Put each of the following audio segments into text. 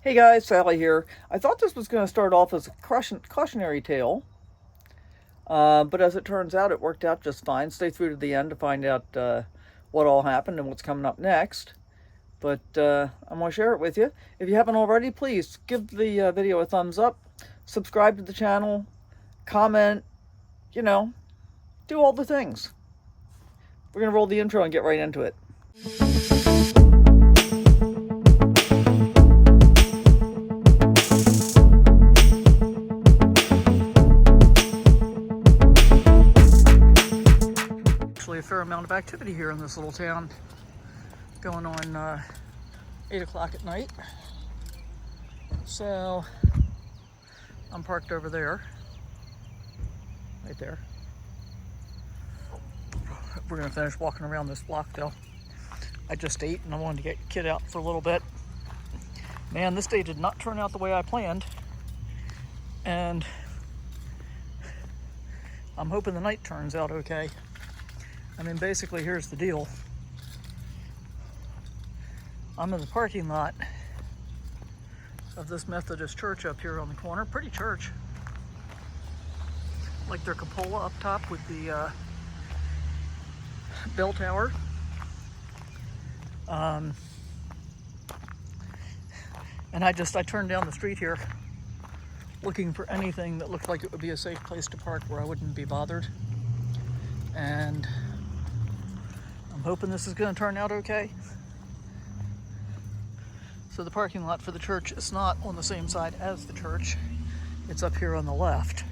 Hey guys, Sally here. I thought this was going to start off as a cautionary tale, but as it turns out, it worked out just fine. Stay through to the end to find out what all happened and what's coming up next. But I'm going to share it with you. If you haven't already, please give the video a thumbs up, subscribe to the channel, comment, you know, do all the things. We're going to roll the intro and get right into it. A fair amount of activity here in this little town going on 8 o'clock at night. So I'm parked over there, right there. We're gonna finish walking around this block though. I just ate and I wanted to get Kid out for a little bit. Man, this day did not turn out the way I planned, and I'm hoping the night turns out okay. I mean, basically, here's the deal. I'm in the parking lot of this Methodist church up here on the corner. Pretty church. Like their cupola up top with the bell tower. And I turned down the street here looking for anything that looked like it would be a safe place to park where I wouldn't be bothered. And I'm hoping this is going to turn out okay. So the parking lot for the church is not on the same side as the church. It's up here on the left.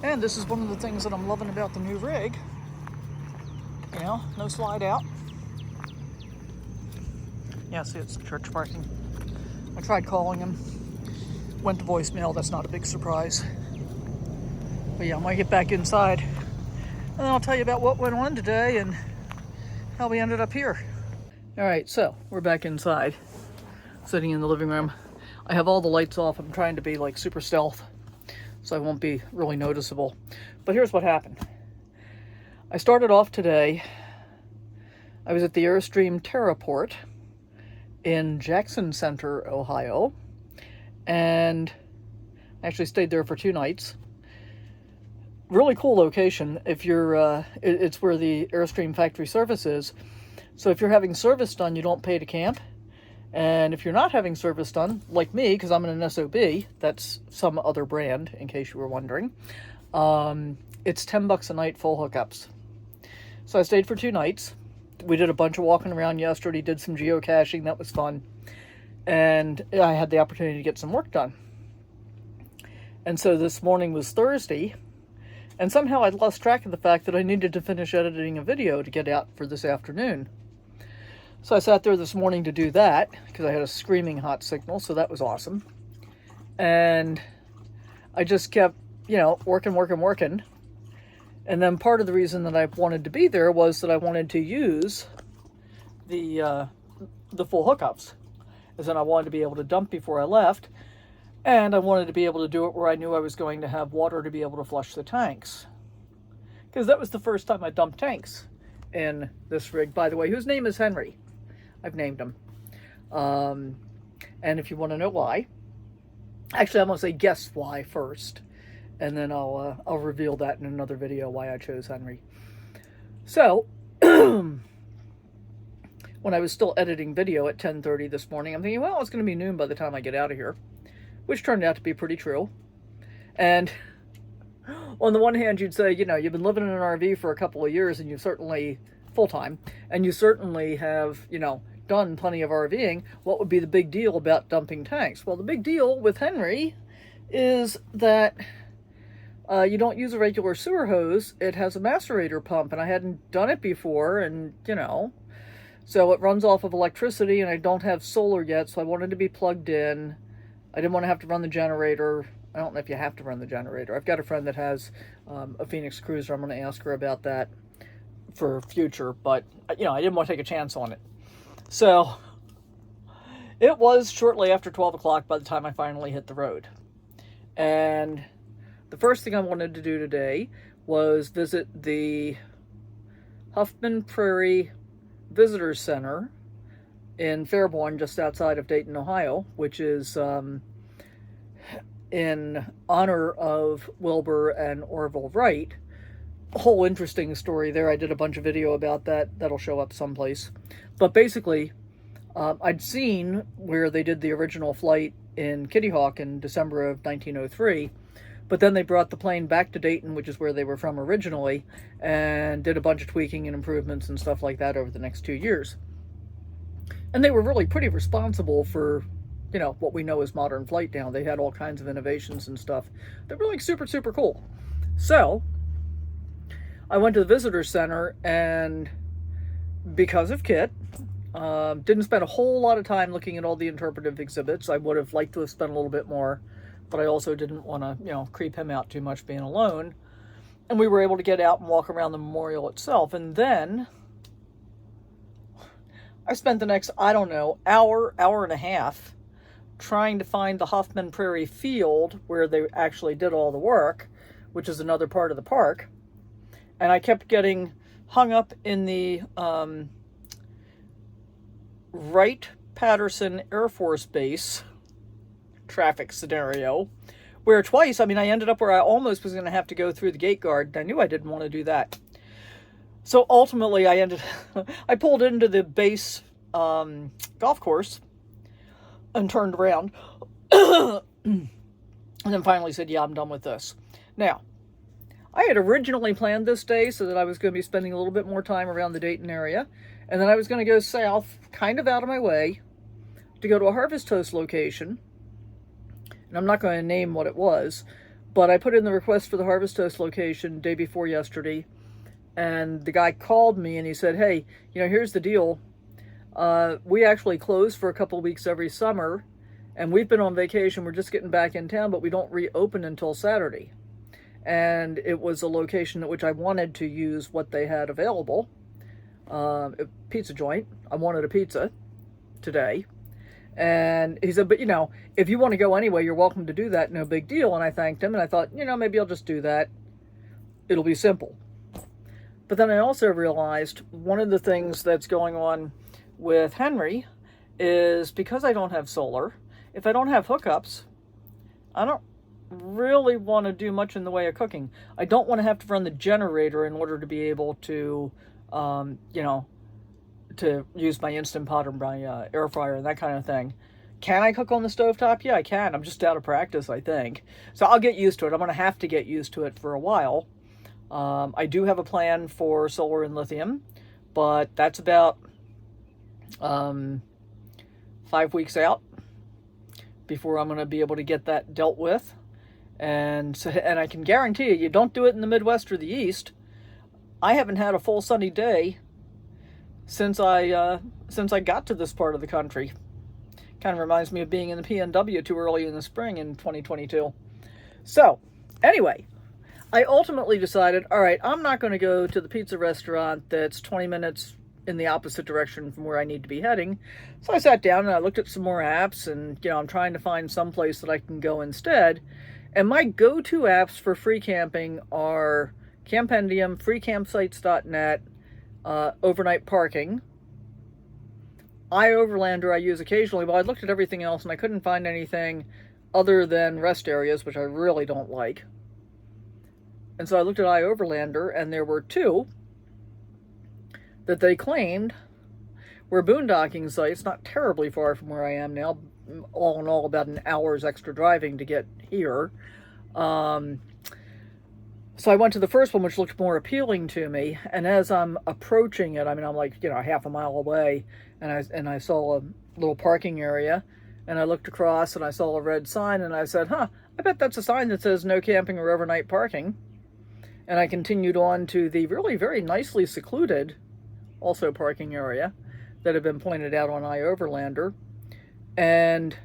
And this is one of the things that I'm loving about the new rig. You know, no slide out. Yeah, see, it's church parking. I tried calling him. Went to voicemail. That's not a big surprise. But yeah, I might get back inside and then I'll tell you about what went on today and how we ended up here. All right, so we're back inside, sitting in the living room. I have all the lights off. I'm trying to be like super stealth, so I won't be really noticeable. But here's what happened. I started off today. I was at the Airstream Terraport in Jackson Center, Ohio, and I actually stayed there for 2 nights. Really cool location. If you're, it's where the Airstream factory service is. So if you're having service done, you don't pay to camp. And if you're not having service done, like me, because I'm in an SOB, that's some other brand, in case you were wondering, it's $10 a night, full hookups. So I stayed for 2 nights. We did a bunch of walking around yesterday, did some geocaching, that was fun. And I had the opportunity to get some work done. And so this morning was Thursday, and somehow I'd lost track of the fact that I needed to finish editing a video to get out for this afternoon. So I sat there this morning to do that, because I had a screaming hot signal, so that was awesome. And I just kept, you know, working. And then part of the reason that I wanted to be there was that I wanted to use the full hookups. As in I wanted to be able to dump before I left. And I wanted to be able to do it where I knew I was going to have water to be able to flush the tanks. Because that was the first time I dumped tanks in this rig, by the way, whose name is Henry. I've named him. And if you want to know why, actually I'm going to say guess why first. And then I'll reveal that in another video why I chose Henry. So, when I was still editing video at 10:30 this morning, I'm thinking, well, it's going to be noon by the time I get out of here. Which turned out to be pretty true. And on the one hand, you'd say, you know, you've been living in an RV for a couple of years and you certainly, full-time, and you certainly have, you know, done plenty of RVing. What would be the big deal about dumping tanks? Well, the big deal with Henry is that you don't use a regular sewer hose. It has a macerator pump, and I hadn't done it before, and, you know, so it runs off of electricity, and I don't have solar yet, so I wanted to be plugged in. I didn't want to have to run the generator. I don't know if you have to run the generator. I've got a friend that has a Phoenix Cruiser. I'm going to ask her about that for future. But, you know, I didn't want to take a chance on it. So, it was shortly after 12 o'clock by the time I finally hit the road. And the first thing I wanted to do today was visit the Huffman Prairie Visitors Center in Fairborn, just outside of Dayton, Ohio, which is in honor of Wilbur and Orville Wright. A whole interesting story there. I did a bunch of video about that. That'll show up someplace. But basically, I'd seen where they did the original flight in Kitty Hawk in December of 1903, but then they brought the plane back to Dayton, which is where they were from originally, and did a bunch of tweaking and improvements and stuff like that over the next 2 years. And they were really pretty responsible for, you know, what we know as modern flight now. They had all kinds of innovations and stuff that were like super, super cool. So I went to the visitor center, and because of Kit, didn't spend a whole lot of time looking at all the interpretive exhibits. I would have liked to have spent a little bit more, but I also didn't want to, you know, creep him out too much being alone. And we were able to get out and walk around the memorial itself. And then I spent the next, I don't know, hour and a half trying to find the Hoffman Prairie Field where they actually did all the work, which is another part of the park. And I kept getting hung up in the Wright-Patterson Air Force Base traffic scenario, where twice, I mean, I ended up where I almost was going to have to go through the gate guard. I knew I didn't want to do that. So ultimately, I pulled into the base golf course and turned around and then finally said, yeah, I'm done with this. Now, I had originally planned this day so that I was going to be spending a little bit more time around the Dayton area, and then I was going to go south, kind of out of my way, to go to a Harvest Toast location. And I'm not going to name what it was, but I put in the request for the Harvest Toast location day before yesterday, and the guy called me and he said, hey, you know, here's the deal. We actually close for a couple of weeks every summer, and we've been on vacation. We're just getting back in town, but we don't reopen until Saturday. And it was a location at which I wanted to use what they had available. A pizza joint. I wanted a pizza today. And he said, but you know, if you want to go anyway, you're welcome to do that. No big deal. And I thanked him, and I thought, you know, maybe I'll just do that. It'll be simple. But then I also realized one of the things that's going on with Henry is because I don't have solar, if I don't have hookups, I don't really want to do much in the way of cooking. I don't want to have to run the generator in order to be able to, you know, to use my Instant Pot or my air fryer and that kind of thing. Can I cook on the stovetop? Yeah, I can. I'm just out of practice, I think. So I'll get used to it. I'm going to have to get used to it for a while. I do have a plan for solar and lithium, but that's about 5 weeks out before I'm going to be able to get that dealt with. And I can guarantee you don't do it in the Midwest or the East. I haven't had a full sunny day since I got to this part of the country. Kind of reminds me of being in the PNW too early in the spring in 2022. So, anyway, I ultimately decided, all right, I'm not going to go to the pizza restaurant that's 20 minutes in the opposite direction from where I need to be heading. So I sat down and I looked at some more apps, and, you know, I'm trying to find some place that I can go instead. And my go-to apps for free camping are Campendium, freecampsites.net, overnight parking. iOverlander I use occasionally, but I looked at everything else and I couldn't find anything other than rest areas, which I really don't like. And so I looked at iOverlander, and there were two that they claimed were boondocking sites, not terribly far from where I am now, all in all about an hour's extra driving to get here. So I went to the first one, which looked more appealing to me, and as I'm approaching it, I mean, I'm like, you know, half a mile away, and I saw a little parking area, and I looked across and I saw a red sign, and I said, I bet that's a sign that says no camping or overnight parking. And I continued on to the really very nicely secluded also parking area that had been pointed out on iOverlander. And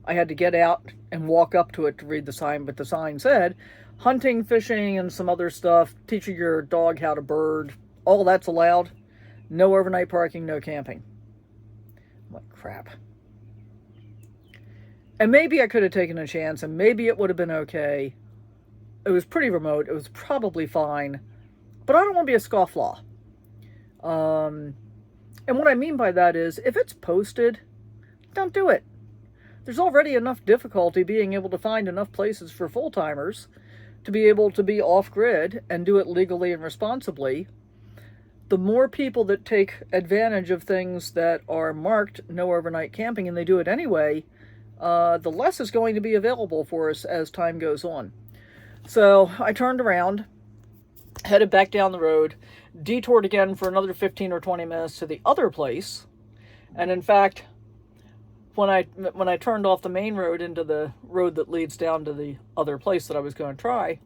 I had to get out and walk up to it to read the sign, but the sign said, hunting, fishing, and some other stuff, teaching your dog how to bird, all that's allowed. No overnight parking, no camping. I'm like, crap. And maybe I could have taken a chance, and maybe it would have been okay. It was pretty remote. It was probably fine. But I don't want to be a scofflaw. And what I mean by that is, if it's posted, don't do it. There's already enough difficulty being able to find enough places for full-timers to be able to be off-grid and do it legally and responsibly. The more people that take advantage of things that are marked no overnight camping, and they do it anyway, the less is going to be available for us as time goes on. So I turned around, headed back down the road, detoured again for another 15 or 20 minutes to the other place. And in fact, when I turned off the main road into the road that leads down to the other place that I was going to try,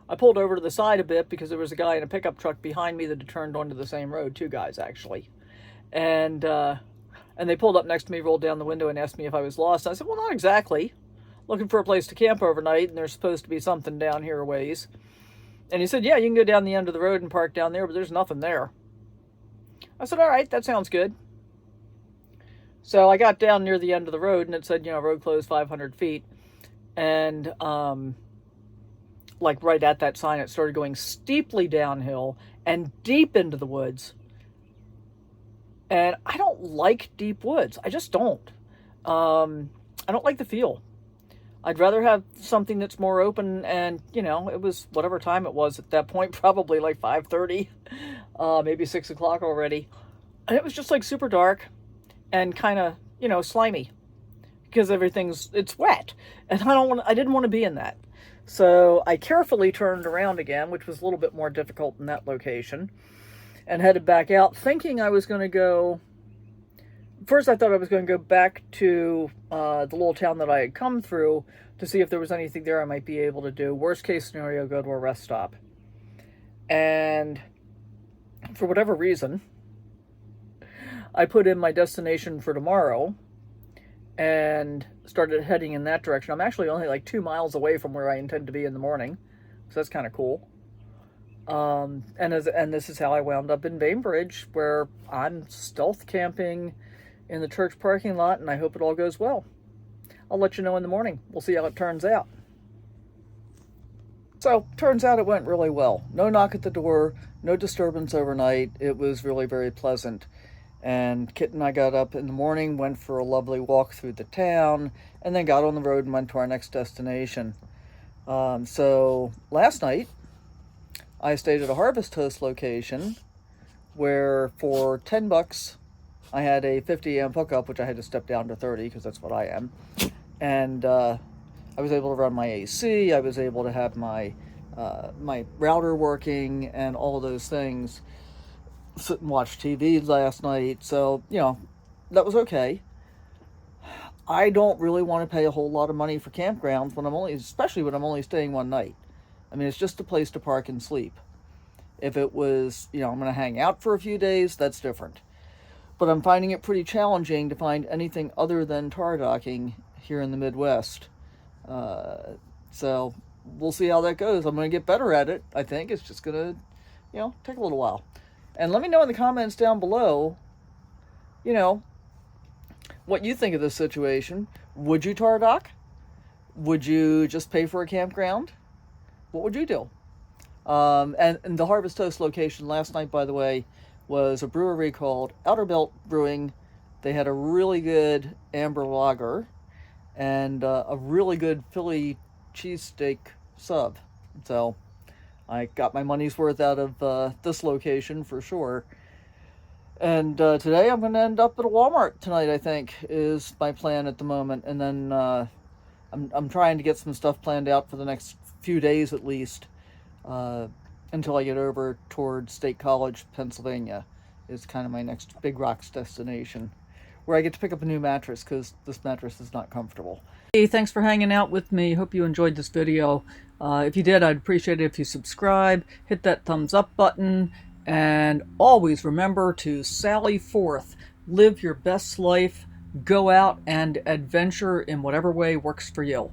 I pulled over to the side a bit because there was a guy in a pickup truck behind me that had turned onto the same road, two guys actually. And they pulled up next to me, rolled down the window, and asked me if I was lost. I said, well, not exactly. Looking for a place to camp overnight, and there's supposed to be something down here a ways. And he said, yeah, you can go down the end of the road and park down there, but there's nothing there. I said, all right, that sounds good. So I got down near the end of the road, and it said, road closed 500 feet. And like right at that sign, it started going steeply downhill and deep into the woods. And I don't like deep woods. I just don't. I don't like the feel. I'd rather have something that's more open, and, it was whatever time it was at that point, probably like 5:30, maybe 6 o'clock already. And it was just like super dark and kind of, slimy because it's wet. And I didn't want to be in that. So I carefully turned around again, which was a little bit more difficult in that location, and headed back out, thinking I was going to go. First, I thought I was going to go back to the little town that I had come through to see if there was anything there I might be able to do. Worst case scenario, go to a rest stop. And for whatever reason, I put in my destination for tomorrow and started heading in that direction. I'm actually only like 2 miles away from where I intend to be in the morning, so that's kind of cool. And this is how I wound up in Bainbridge, where I'm stealth camping in the church parking lot, and I hope it all goes well. I'll let you know in the morning. We'll see how it turns out. So, turns out it went really well. No knock at the door, no disturbance overnight. It was really very pleasant. And Kit and I got up in the morning, went for a lovely walk through the town, and then got on the road and went to our next destination. So last night, I stayed at a Harvest Toast location where for $10, I had a 50 amp hookup, which I had to step down to 30 because that's what I am. And I was able to run my AC. I was able to have my my router working and all of those things. Sit and watch TV last night, so that was okay. I don't really want to pay a whole lot of money for campgrounds especially when I'm only staying one night. I mean, it's just a place to park and sleep. If it was, I'm going to hang out for a few days, that's different. But I'm finding it pretty challenging to find anything other than tar docking here in the Midwest. So we'll see how that goes. I'm going to get better at it, I think. It's just going to, take a little while. And let me know in the comments down below, what you think of this situation. Would you tar dock? Would you just pay for a campground? What would you do? And the Harvest Toast location last night, by the way, was a brewery called Outer Belt Brewing. They had a really good amber lager and a really good Philly cheesesteak sub. So I got my money's worth out of this location for sure. And today I'm going to end up at a Walmart tonight, I think, is my plan at the moment. And then I'm trying to get some stuff planned out for the next few days at least, until I get over towards State College, Pennsylvania, is kind of my next Big Rocks destination, where I get to pick up a new mattress because this mattress is not comfortable. Hey, thanks for hanging out with me. Hope you enjoyed this video. If you did, I'd appreciate it if you subscribe, hit that thumbs up button, and always remember to sally forth, live your best life, go out and adventure in whatever way works for you.